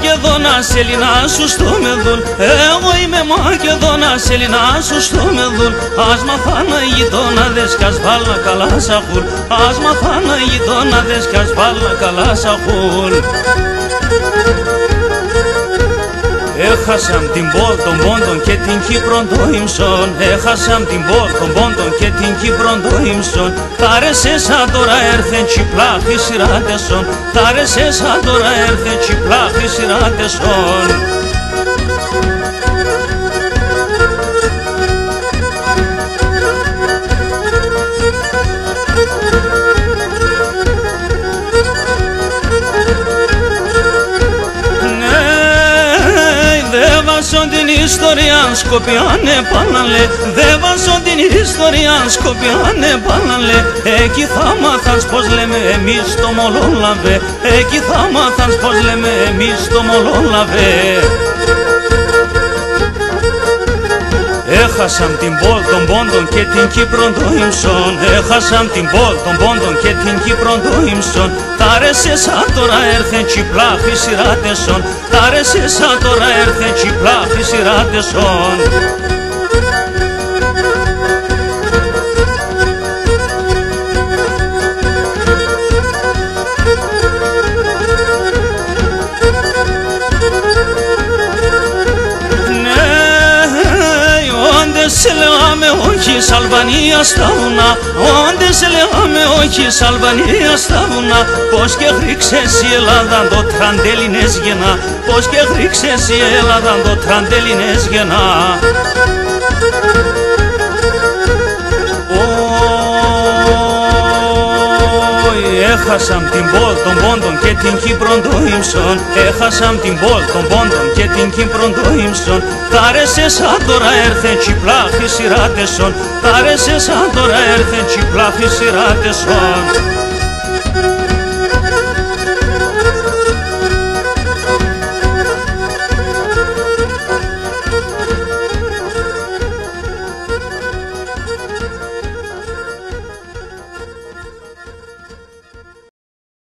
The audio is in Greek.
Μακεδόνας Έλληνας σου στο μεδούν. Εγώ είμαι Μακεδόνας Έλληνας σου στο μεδούν. Ας μαθάνε οι γειτόναδες κι ας βάλνα καλά σαχούλ. Ας μαθάνε οι γειτόναδες κι ας βάλνα καλά σαχούλ. Έχασαν την πόλ των πόντων και την Κύπρον το ύμσον. Έχασαν την πόλ των πόντων και την Κύπρον το ύμσον. Θα ρεσέσα τώρα έρθεν τσιπλάχοι σειράτεσον. Θα ρεσέσα τώρα έρθεν τσιπλάχοι σειράτεσον. Βάζω την ιστορία Σκοπιάν επάναλε. Δε βάζω την ιστορία Σκοπιάν επάναλε. Εκεί θα μάθας πως λέμε εμείς το Μολόλαβε. Εκεί θα μάθας πως λέμε εμείς το Μολόλαβε. Έχασαν την πόλ των πόντων και την Κύπρον το ύμσον. Έχασαν την πόλ των πόντων και την Κύπρον το ύμσον. Τα ρεσέσα τώρα έρθεν τσιπλάχοι σειράτεσον. Τα ρεσέσα τώρα έρθεν τσιπλάχοι σειράτεσον. Σε λέγαμε όχι σ' Αλβανία στα βουνά. Όντες σε λέγαμε όχι σ' Αλβανία στα βουνά. Πως και γρίξες η Ελλάδα το τραντέλινες γενά. Πως και γρίξες η Ελλάδα το τραντέλινες γενά. Έχασαν την πόλ των πόντων και την Κύπρον το ύμσον. Έχασαν την πόλ των πόντων και την Κύπρον το ύμσον. Τα ρεσέσα τώρα έρθεν τσιπλάχοι σειράτεσον. Τα ρεσέσα τώρα έρθεν τσιπλάχοι σειράτεσον.